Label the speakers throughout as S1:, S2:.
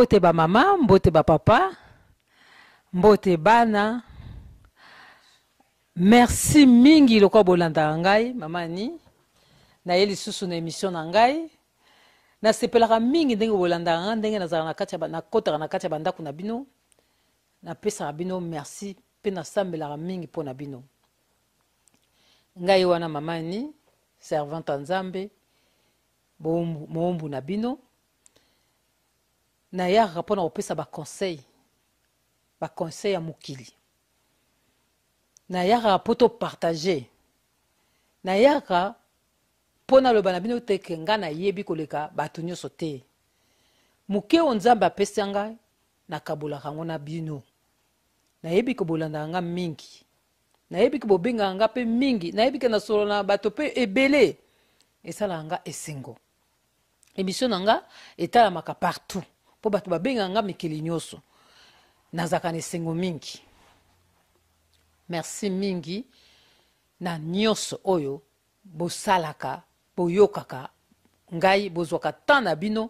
S1: Mbote ba mama, mbote ba papa, mbote bana. Merci mingi loko bolanda ngai, mama ni. Na yeli susu na émission na ngai. Na sepelaka mingi ndenge bolanda ngai, ndenge nazala na kati na kota na kati bandako na bino. Na pesa na bino merci, pe na sambelaka mingi po na bino. Ngai wana mama ni, servante Nzambe, moombu na bino. Na yaka pona opesa ba conseil ya mukili. Na yaka poto partager. Na yaka pona loba na bino teke nga na yebi koleka bato nyonso te. Muke Nzambe apesa ngai na kabola kango na bino. Na yebi ko bolanda nga mingi. Na yebi ko bobenga nga pe mingi. Na yebi ke na solo na bato pe ebele. Esala nga esengo. Émission nga etala maka partout. Po bato babenga nga mikili nyonso. Nazaka na esengo mingi. Merci mingi na nyonso oyo bosalaka, boyokaka ngai bozwaka tan na bino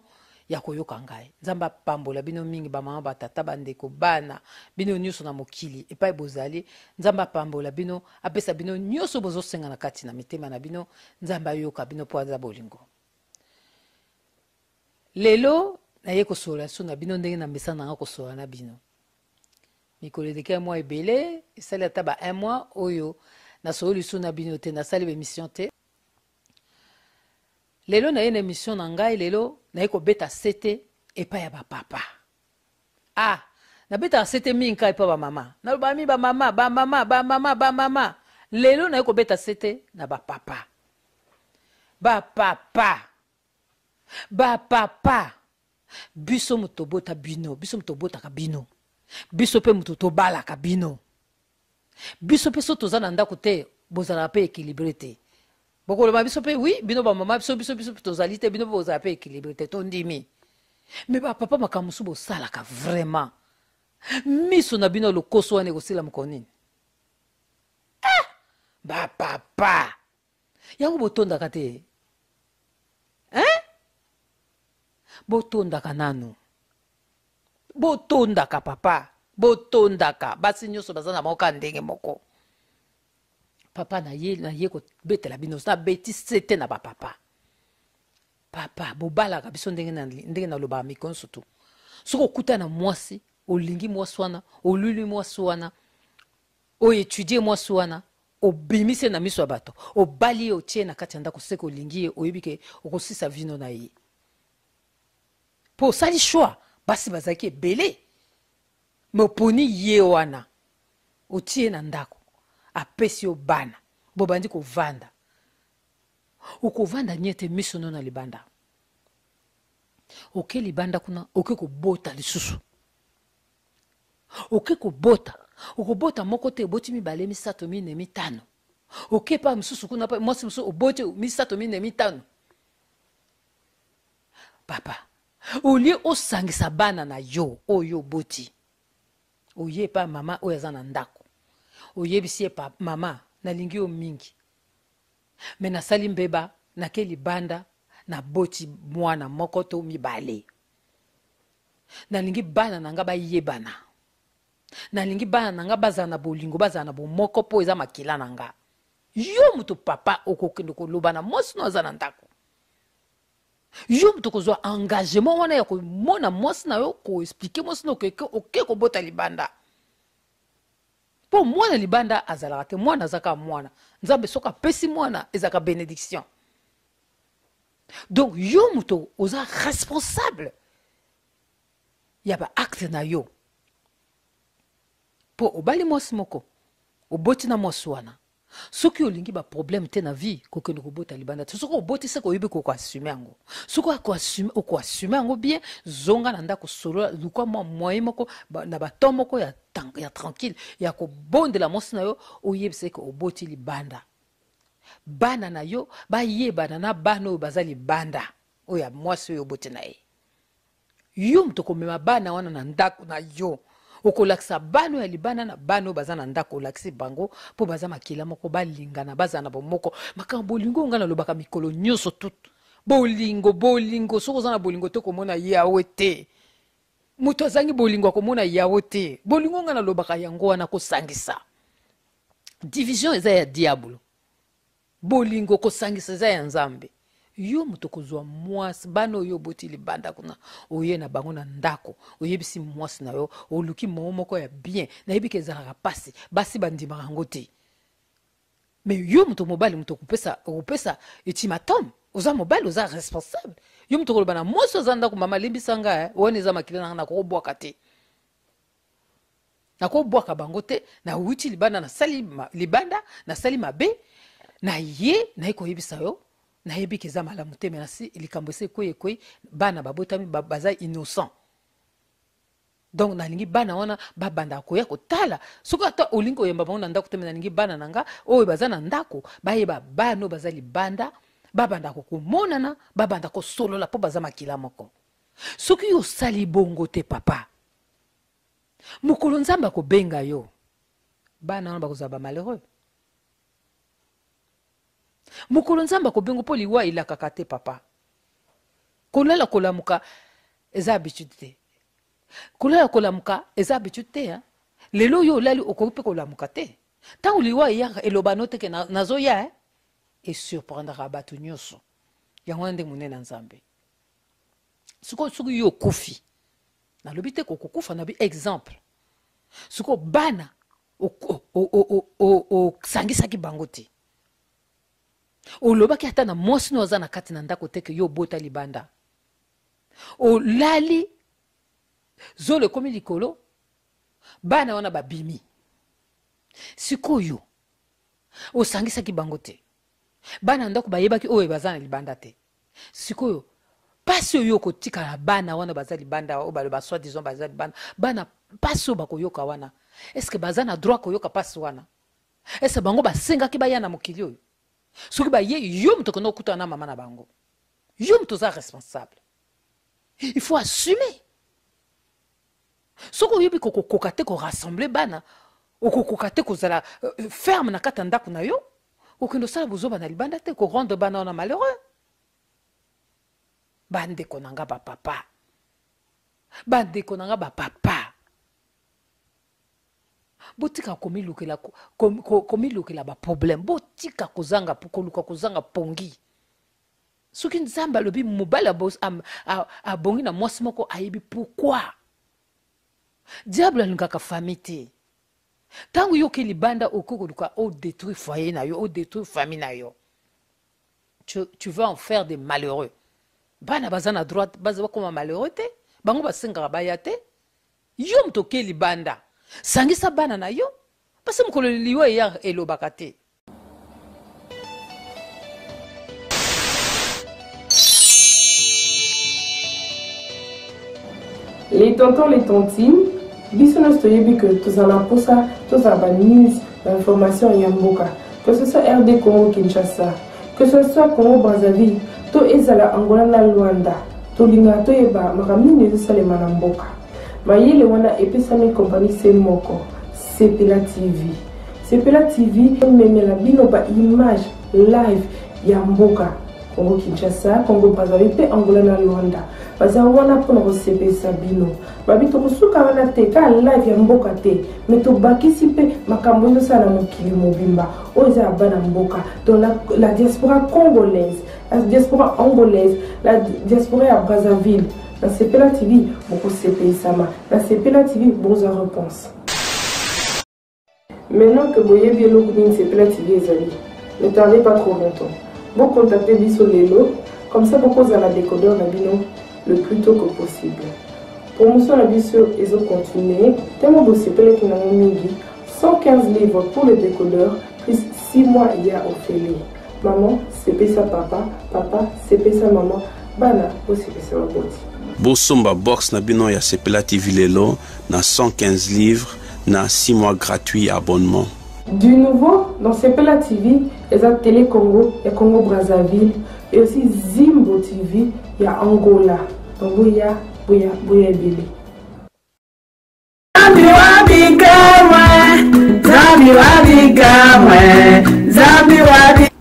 S1: ya koyoka ngai. Nzamba pambola bino mingi ba mama batata bandeko bana bino nyonso na mokili epai bozali. Nzamba pambola bino apesa bino nyonso bozosenga na kati na mitema na bino. Nzamba yoka bino po aza bolingo. Lelo na ye kosola so na bino ndenge na mesa na nga kosola na bino. Mikolo deke moi ebele, esali ata ba 1 mois oyo na soli so na bino te na sali émission te. Lelo na ye na émission na ngai lelo na ye ko beta sete epa ya ba papa. Ah, na beta sete minka epa ba mama. Na ba mi ba mama. Lelo na ye ko beta sete na ba papa. Ba papa. Biso mutobota bino, biso mutobota ka bino. Biso pe mutotobala ka bino. Biso pe so tozana ndako te, bozala pe équilibré te. Boko le biso pe oui, bino ba mama biso tozali te, bino bozala pe équilibré te tondimi. Mais ba papa makamusu bo sala ka vraiment. Miso na bino lokoso wane kosila mkonini. Ah! Ba papa. Yango botonda ka te. Hein? Botondaka nanu. Botondaka papa. Botondaka. Basi nyonso bazana moka ndenge moko. Papa na ye ko betela bino na beti sete na ba papa. Papa bobalaka biso ndenge na loba mikonso tu. Soko kuta na mwasi, olingi mwasi wana, oluli mwasi wana, o étudier mwasi wana, obimise na miso ya bato, obali otie na kati ndako seko olingi oyebike okosisa vino na ye. Po sali choix basi bazaki ebele me oponi ye wana otie na ndako apesi yo bana bobandi kovanda okovanda nyete miso no na libanda oke libanda kuna oke kobota lisusu oke kobota okobota moko te eboti mibale misato mine mitano oke pa misusu kuna pa mwasi misusu oboti misato mine mitano papa olie osangisa bana na yo oyo boti oye pa mama oyo aza na ndako oyebisi pa mama nalingi yo mingi me nasali mbeba nake libanda na boti mwana moko to mibale nalingi bana nanga bayebana nalingi bana nanga bazana na bolingo bazana na bomoko po eza makila nanga yo mutu papa okokende koloba na mwasi no aza na ndako yo mutu kozwa engagement wana ya komona mwasi na yo koexplike mwasi na oke kobota libanda po mwana libanda azalaka te mwana azaka mwana Nzambe soka pesi mwana ezaka bénédiction donc yo mutu oza responsable ya ba acte na yo po obali mwasi moko oboti na mwasi wana soki olingi ba problème te na vie kokende kobota libanda te soki oboti se koyebi ko assumer yango soki ko assumer yango bien zonga na ndako solo lukwa moyen moko na bato moko ya tranquille ya ko bondela mwasi na yo oyebise ko oboti libanda bana na yo bayebana na bana oyo baza libanda oyo mwasi oyo oboti na ye yo mutu komema bana wana na ndako na yo okolakisa bano ya libana na bano baza na ndako olakisi bango po baza makila moko balingana baza na bomoko makambo bolingo nga na lobaka mikolo nyonso tout bolingo soko za na bolingo te komona ye awe te Muto azangi bolingo komona yawo te. Bolingo nga na lobaka yango wana kosangisa. Division eza ya diablo. Bolingo kosangisa eza ya nzambe. Yo muto kozwa mwasi bana oyo boti libanda kuna oye na bango na ndako oyebisi mwasi na yo oluki moko ya bien na yebiki ezalaka pasi basi bandimaka yango te. Mais yo muto mobali muto kupesa ultimatum oza mobali oza responsable. Yo muto koloba na mwasi oza ndako mama limbisanga wone eza makila na kobwaka te. Na kobwaka bango te na uti libanda na sali libanda na sali mabe na ye na eko yebisa yo na yebi keza malamu te menasi likambo ese koye bana babotami baza innocent. Donc nalingi bana wana babanda koya kotala soki ata olingi oyemba bango na ndako te nalingi bana nanga oyo baza na ndako bayeba bano baza libanda babanda komonana babanda kosolola po baza makila moko. Soki yo sali bongo te papa mukolo nzamba kobenga yo bana wana bakozala ba malheureux. Mukolo nzamba kobengo po liwa ilakaka te papa. Kolala kolamuka eza habitude te. Kolala kolamuka eza habitude te ya. Lelo yo lali okope kolamuka te. Tango liwa yaka elobano te ke nazo ya et surprendra batu nyoso. Yango ndenge munene nzambe. Suko yo kufi. Na lobite ko kufa na bi exemple. Suko bana o sangisa ki bango te. O loba ki ata na mwasi no na kati na ndako teke yo bota libanda. O lali zole komi likolo bana wana babimi. Sikoyo o sangisa ki bango te. Bana ndako bayeba ki oyo bazana libanda te. Sikoyo pasi yo kotika la bana wana baza libanda o baloba soit disons baza libanda bana pasi yo bakoyoka wana. Est-ce que bazana droit koyoka pasi wana? Est-ce bango basenga ki bayana mokili oyo? Soki ba ye yo mto kono kuta na mama na bango. Yo mto za responsable. Il faut assumer. Soko yobi ko kokate ko rassembler bana, o kokate ko zala ferme na kata ndako na yo, o kendo sala bozoba na libanda te ko rendre bana na malheureux. Bande konanga ba papa. Bande konanga ba papa. Botika komilukela ba problème botika kozanga pokoluka kozanga pongi soki nzamba lobi mobala boss a bongi na mwasi moko ayebi pourquoi diable alingaka famille te tango yo ke libanda okokoluka o détruire foyer na yo o détruire famille na yo tu vas en faire des malheureux bana bazana droite baza koma malheureux te bango basengaka baya te yo mto ke libanda sangisa bana na yo parce mukolo liwa ya elobaka te.
S2: Les tontons, les tontines, biso na stoyebi que tous en a posa, tous en news, l'information yamboka, que ce soit RD Congo Kinshasa, que ce soit Congo Brazzaville, to ezala Angola na Luanda, to linga to eba makamini zo salema na mboka. Mayele wana epesami compagnie Semoko, Sepela TV. Sepela TV memela bino ba image live ya mboka Congo Kinshasa, Congo Brazzaville pe Angola na Luanda. Baza wana pona ko sepesa bino. Babito kusuka wana te ka live ya mboka te, mais to bakisi pe makambo yo sala mokili mobimba. Oza bana mboka dans la diaspora congolaise, la diaspora angolaise, la diaspora à Brazzaville. La Sepela TV, beaucoup CPI Sama. La Sepela TV, bonne réponse. Maintenant que vous voyez bien le Sepela TV, ne tardez pas trop longtemps. Vous contactez Biso Lelo, comme ça vous posez à la décodeur Nabino le plus tôt que possible. Promotion la Biso et autres continuer. Tellement de Sepela qui n'ont mis 115 livres pour le décodeur, plus 6 mois il y a Ophélie. Maman, c'est sa papa, papa, c'est sa maman, bana, aussi c'est sa boti.
S3: Bosomba box na bino ya Sepela TV lelo na 115 livres na 6 mois gratuit abonnement.
S2: Du nouveau dans Sepela TV, il y a Télé Congo, il y a Congo Brazzaville et aussi Zimbo TV, il y a Angola. Donc il y a Billy.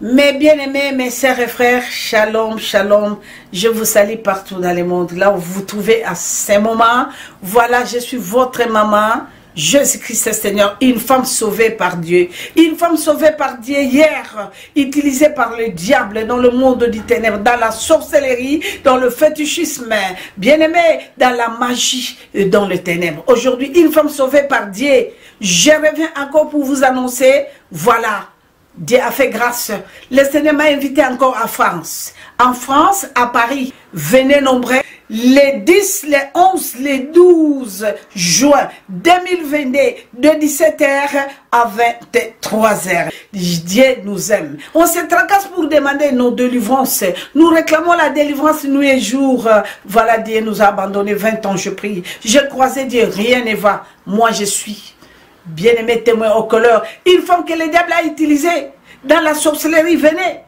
S4: Mes bien-aimés, mes sœurs et frères, shalom, shalom. Je vous salue partout dans le monde, là où vous vous trouvez à ces moments. Voilà, je suis votre maman, Jésus-Christ Seigneur, une femme sauvée par Dieu. Une femme sauvée par Dieu hier, utilisée par le diable dans le monde du ténèbre, dans la sorcellerie, dans le fétichisme, bien-aimé, dans la magie et dans le ténèbre. Aujourd'hui, une femme sauvée par Dieu. Je reviens encore pour vous annoncer, voilà. Dieu a fait grâce. Le Seigneur m'a invité encore à France. En France, à Paris. Venez nombreux. Les 10, les 11, les 12 juin 2022, de 17h à 23h. Dieu nous aime. On se tracasse pour demander nos délivrances. Nous réclamons la délivrance nuit et jour. Voilà, Dieu nous a abandonnés 20 ans, je prie. J'ai croisé Dieu, rien ne va. Moi, je suis bien-aimé témoin au couleur. Une femme que le diable a utilisée dans la sorcellerie. Venez.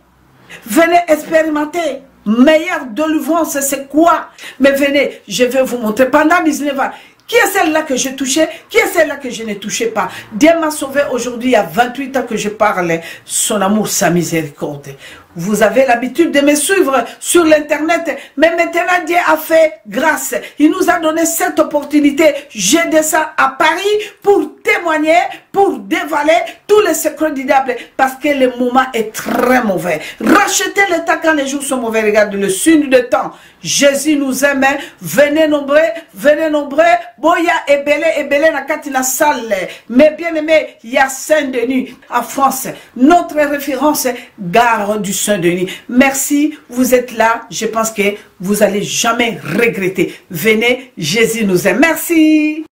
S4: Venez expérimenter. Meilleure délivrance, c'est quoi? Mais venez, je vais vous montrer. Pendant 19 ans, qui est celle-là que j'ai touchée? Qui est celle-là que je ne touchais pas? Dieu m'a sauvé aujourd'hui, il y a 28 ans que je parle. Son amour, sa miséricorde. Vous avez l'habitude de me suivre sur l'internet, mais maintenant Dieu a fait grâce. Il nous a donné cette opportunité. Je descends à Paris pour témoigner, pour dévaler tous les secrets du diable, parce que le moment est très mauvais. Rachetez le temps quand les jours sont mauvais. Regardez le signe de temps. Jésus nous aime. Venez nombreux, venez nombreux. Boya et belé na katina salle. Mais bien aimé, il y a Saint-Denis en France. Notre référence, gare du Saint-Denis. Merci, vous êtes là. Je pense que vous allez jamais regretter. Venez, Jésus nous aime. Merci.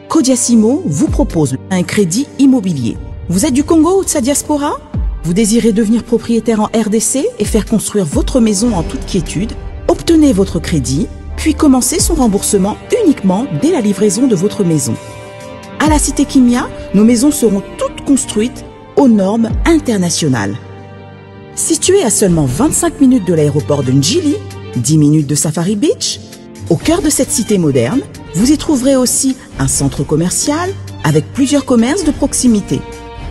S5: Codiasimo vous propose un crédit immobilier. Vous êtes du Congo ou de sa diaspora? Vous désirez devenir propriétaire en RDC et faire construire votre maison en toute quiétude? Obtenez votre crédit, puis commencez son remboursement uniquement dès la livraison de votre maison. À la Cité Kimia, nos maisons seront toutes construites aux normes internationales. Située à seulement 25 minutes de l'aéroport de Njili, 10 minutes de Safari Beach, au cœur de cette cité moderne, vous y trouverez aussi un centre commercial avec plusieurs commerces de proximité.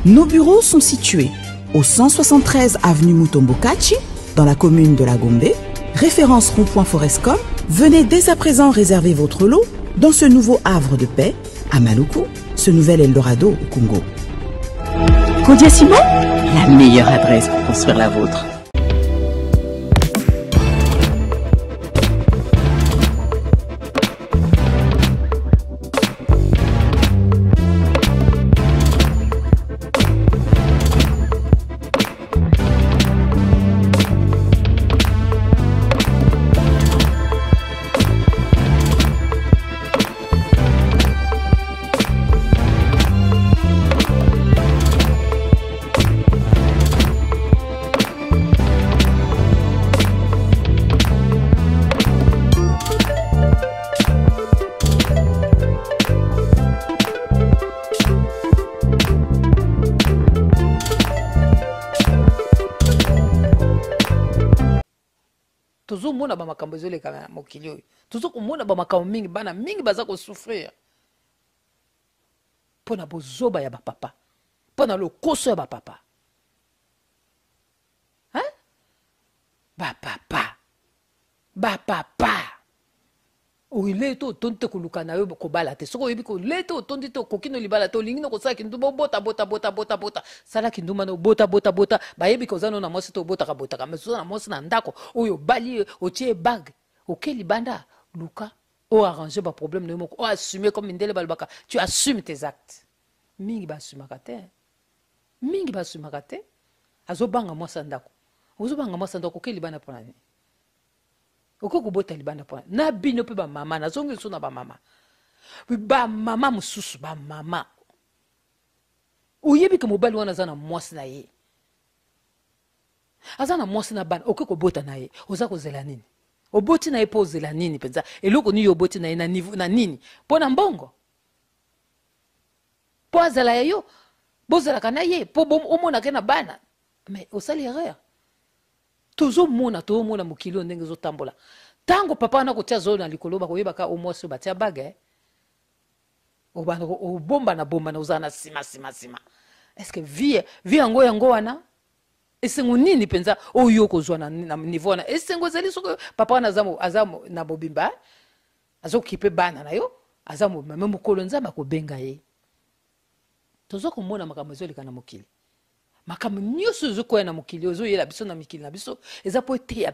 S5: Nos bureaux sont situés au 173 avenue Mutombokachi, dans la commune de La Gombe, référence rond-point Forescom. Venez dès à présent réserver votre lot dans ce nouveau havre de paix à Maluku, ce nouvel Eldorado au Congo. Codiasimo, la meilleure adresse pour construire la vôtre.
S1: Toujours mona ba makambo ezoleka na mokili oyo. Toujours komona ba makambo mingi bana mingi baza ko souffrir. Pona bozoba ya ba papa. Pona lokoso ya ba papa. Hein? Ba papa. Ba papa. O ileto tonte kuluka na yo ko balate. Soko yebi ko leto tonte to kokino libala to lingino ko saki ndu bota sala ki nduma no bota ba yebi ko zano na mosi to bota ka meso na mosi na ndako oyo bali o tie bag OK libanda luka o arranger ba problème no moko o assumer comme ndele balbaka. Tu assumes tes actes. Mingi ba assumaka te. Mingi ba assumaka te. Azobanga mosi ndako. Ozobanga mosi ndako OK libanda pona ni. Oko kubota libanda point na bino pe ba mama na zongi so na ba mama mususu ba mama oyebi ke mobali wana zana mwasi na ye azana mwasi na bana oko kubota na ye oza kozela nini oboti na ye po ozela nini penza eloko ni oboti na ye na niveau na nini pona mbongo po azela yo bozela kana ye po omona ke na bana mais osali erreur Tozo mona mokili ndenge zo tambola. tango papa wana kotia zo na likolo bakoyebaka au moins so batia bague obomba na bomba na uzana sima. Est-ce que vie yango wana esengo nini penza oyo kozwa na niveau na esengo zali soko papa wana azamo na bobimba azokipe bana na yo azamo même mukolo nzamba ko benga ye tozo komona makambo ezoleka na mokili makambo nyonso ezokoya na mokili ozoyela biso na mikili na biso eza po ete ya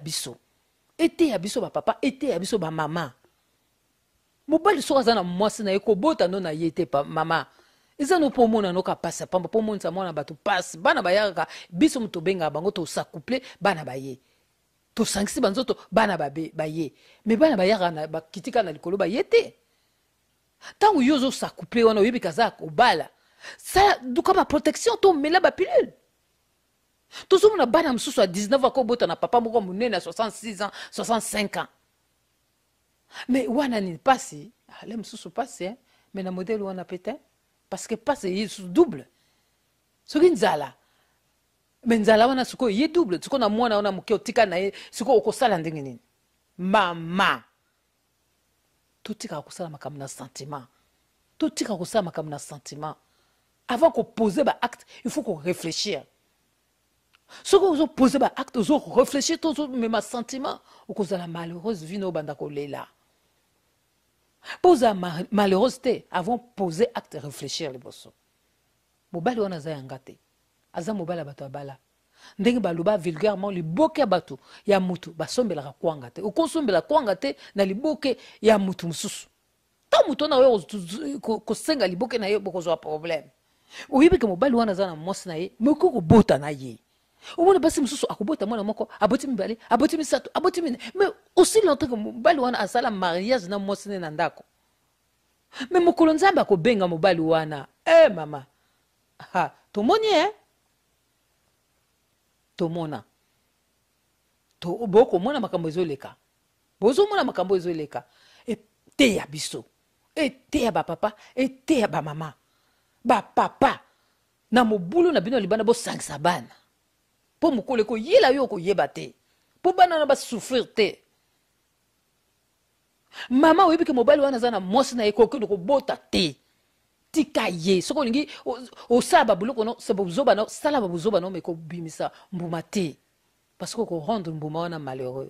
S1: biso ba papa ete ya biso ba mama mobali so azana mwasi na ye kobota no na ye te pa mama eza no po mona no ka pasa pamba po monza mwana bato passe bana bayaka biso muto benga bango to s'accouple bana baye to sangisi banzoto bana baye mais bana bayaka na bakitika na likolo baye te tango yozo s'accouple wana oyebi kaza obala ça duka ba protection to mela ba pilule to zo mona bana msusu a 19 ako bota na papa moko munene à 66 ans 65 ans mais wana ni passe ale msusu passe hein mais na modèle wana peut-être parce que passe yi double soki nzala mais nzala wana suko yi double suko na mwana wana muke otika na ye suko okosala ndenge nini mama totika kosala makambo na sentiment totika kosala makambo na sentiment avant qu'on pose ba acte il faut qu'on réfléchir ce que vous posez ba acte vous réfléchir tout même sentiment ou cause la malheureuse vie no banda ko lela poser malheureusité avant poser acte réfléchir les bosso mobali wana za yangate aza mobala bato abala ndenge baloba vulgairement liboke bato ya mutu basombela kwanga te okosombela kwanga te na liboke ya mutu mususu ta mutu na yo ko senga liboke na yo bokozwa problème oyebi ke mobali wana za na mwasi na ye moko kobota na ye omona basi mususu akobota mwana moko aboti mibale aboti misato aboti mine mais aussi longtemps que mobali wana asala mariage na mwasi na ndako mais mokolo nzambe akobenga mobali wana mama ha tomoni tomona to boko mona makambo ezoleka bozo mona makambo ezoleka te ya biso te ya ba papa te ya ba mama ba papa na mobulu na bino libana bo sangisa bana po mokole ko yela yo ko yeba te po bana na ba souffrir te mama oyebi ke mobali wana zana mwasi na eko ko bota te tika ye soko lingi o saba buloko no saba buzoba no sala buzoba no meko bimisa mbuma te parce que ko rendre mbuma wana malheureux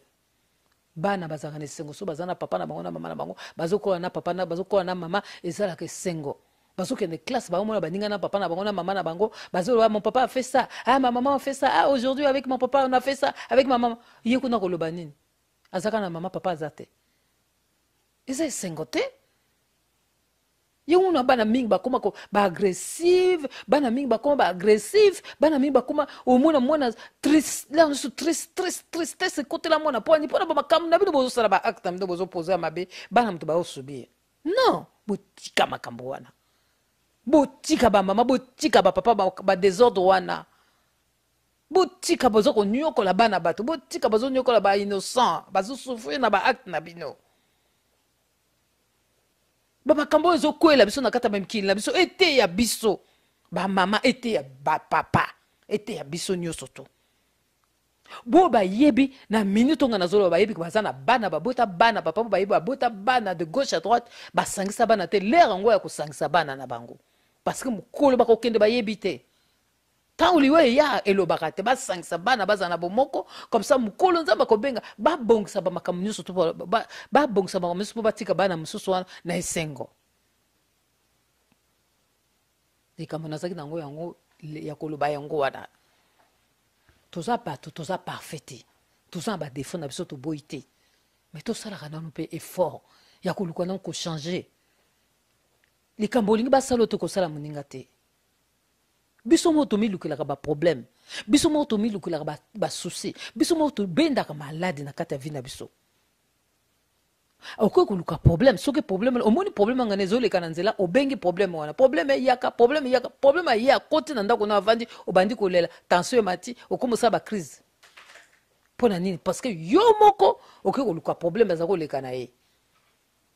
S1: bana bazaka ne sengo so bazana papa na bango na mama na bango bazoko na papa na bazoko na mama ezala ke sengo bazoke ne classe ba mona baninga na papa na bango na mama na bango bazolo mon papa a fait ça ma maman a fait ça aujourd'hui avec mon papa on a fait ça avec ma maman yeko na koloba nini azaka na mama papa azate eza sengo te yuna bana mingi bakoma ko ba agressive bana mingi bakoma ba agressive bana mingi bakoma omona mwana triste là on se tristesse côté la mwana poni pona ba makam na bino bozo sala ba acte na bozo poser mabe bana mto ba osubir non botika makambo wana botika ba mama botika ba papa ba désordre wana botika bozo ko nyoko la bana bato botika bozo nyoko la ba innocent bazo souffrir na ba acte na bino ba makambo ezo kwela biso na kata même kili na biso ete ya biso ba mama ete ya ba papa ete ya biso nyoso to bo ba yebi na minute nga nazolo ba yebi bazana bana babota bana papa ba yebi babota bana de gauche à droite ba sangisa bana te l'air ngo ya ko sangisa bana na bango parce que mukolo ba ko kende ba yebi te tant liwe ya elobaka te ba sangisa bana bazana bomoko comme ça mukolo nzamba ko benga ba bongisa ba makambo nyoso to ba bongisa ba makambo ba tika bana mususu na esengo ikamo nazaki nango yango ya koloba yango wana toza bato toza parfaite toza ba défaut na biso to boité mais to sala kana no pe effort ya koluka na ko changer likambo lingi ba salo to ko sala muninga te biso mo to milukila ka ba problème biso mo to milukila ka ba souci biso mo to benda ka malade na kata vie na biso okwe koluka problème soki problème omoni problème ngane zo le kana nzela obengi problème wana problème yaka problème ya côté na ndako na vandi obandi kolela tension mati okomosa ba crise pona nini parce que yo moko okwe koluka problème za ko le kana ye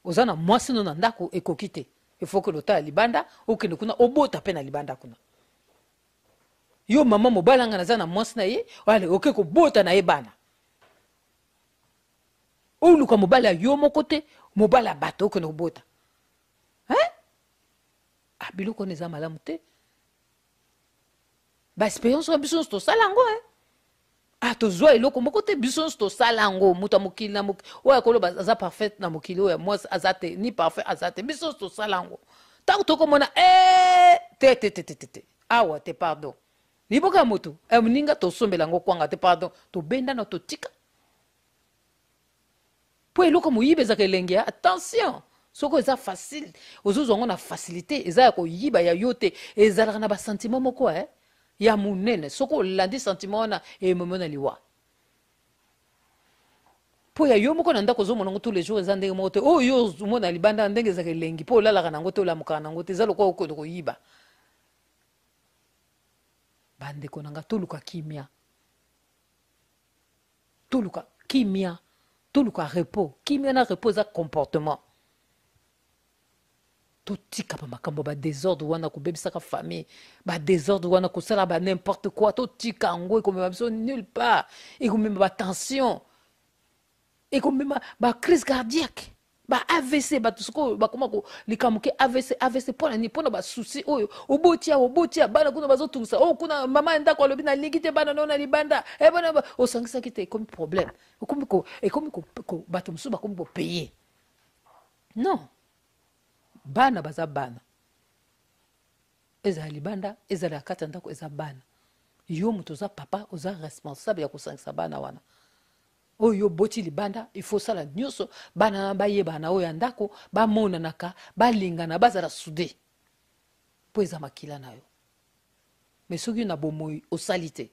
S1: ozana mwasi no na ndako ekokite il faut que lota libanda okende kuna obota pe na libanda kuna yo mama mobala nga nazana mwasi na ye wale okwe ko bota na ye bana o luka mobala yo moko te mobala bato ko no bota biloko neza malamu te ba expérience ko biso to salango tozwa eloko moko te biso to salango muta mokili na mokili oya koloba aza parfait na mokili oya moi azate ni parfait azate biso to salango tant to komona te awa te pardon liboka moto mninga to sombela ngo kwanga te pardon to benda na to tika po eloko moyibe za kelenge attention soko eza facile ozozongo na facilité eza ya koyiba ya yote ezalaka na ba sentiment moko ya munene soko landi sentiment na momona liwa po ya yo moko na ndako zomona ngo tous les jours eza ndenge moko te yo mona libanda ndenge za kelengi po lalaka nango te olamuka nango te eza lokwa ko koyiba bandeko nanga toluka kimia toluka repos kimia na repos za comportement totika ba makambo ba désordre wana kobebisaka famille ba désordre wana kosala ba n'importe quoi totika ngo ekomema biso nulle part ekomema ba tension ekomema ba crise cardiaque ba AVC ba tusko ba koma ko likamuke AVC pona ni pona ba souci oyo obotia bana kuna bazotusa kuna mama ndako alobi na ligite bana nona libanda bana osangisa kite comme problème ekomi ko bato musu ba komi bo payer non bana baza bana ezali libanda ezali akata ndako eza bana yo mutu oza papa oza responsable ya kosangisa bana wana oyo boti libanda il faut sala nyonso bana bayeba na oyo ndako bamonanaka balingana bazala soudé po eza makila na yo mais soki na bomoi osali te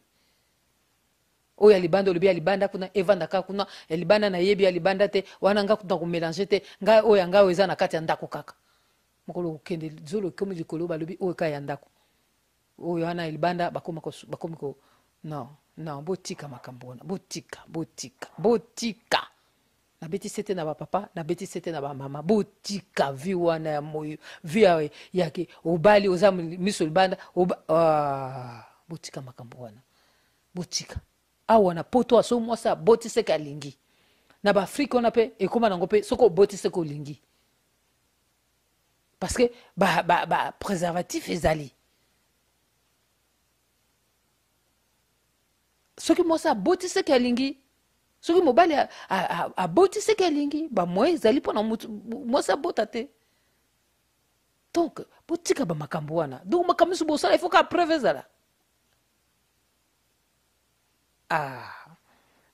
S1: oyo libanda olobi ya libanda kuna evandaka kuna libanda na yebi ya libanda te wana nga kuna komélanger te nga oyo nga eza na kati ya ndako kaka mokolo okende zolo komi likolo balobi oyo kaya ndako oyo wana libanda bakomi ko non botika makambo wana botika na beti sete na ba papa na beti sete na ba mama botika vi wana ya moyo vi yake obali oza miso libanda botika makambo wana botika awa na poto aso mwasa boti seka lingi na ba Afrique on pe ekoma nango pe soko boti seko lingi parce que ba préservatif ezali soki mwasa boti seka lingi soki mobali a boti seka lingi ba moye ezali pona mwasa bota te donc botika ba makambo wana donc makambo so bosala il faut ka preuve ezala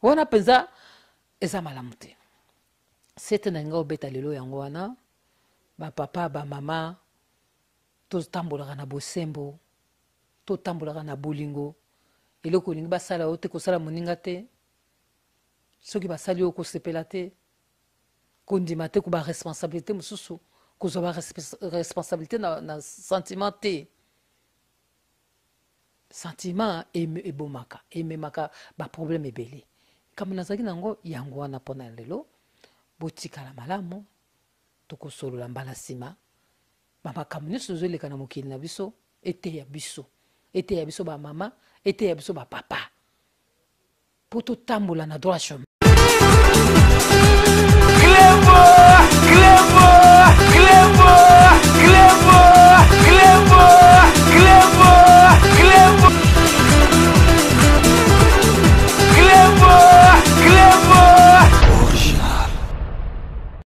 S1: wana penza eza malamu te sete na nga obeta lelo yango wana bapapa bamama totambolaka na bosembo totambolaka na bolingo eloko olingi basala yo te kosala moninga te soki basali yo kosepela te kondima te ko baresponsabilité mosusu kozwa baresponsabilité na sentiment te sentiment ebomaka ememaka baproblème ebele kama nazalaki nango yango wana mpona lelo botikala malamu tokosolola mbala nsima bamakambo nyonso ezoleka na mokili na biso eteya biso bamama eteya biso bapapa mpo totambola na droit chemin. Clever!